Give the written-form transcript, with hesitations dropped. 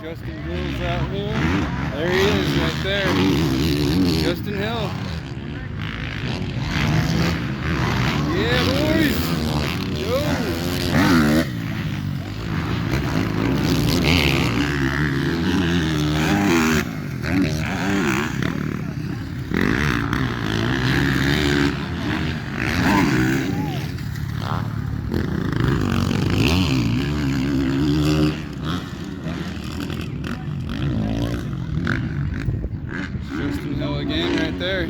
Justin Hill's out here. There he is right there. Justin Hill. Yeah, boys. Yo. Justin Hill again right there.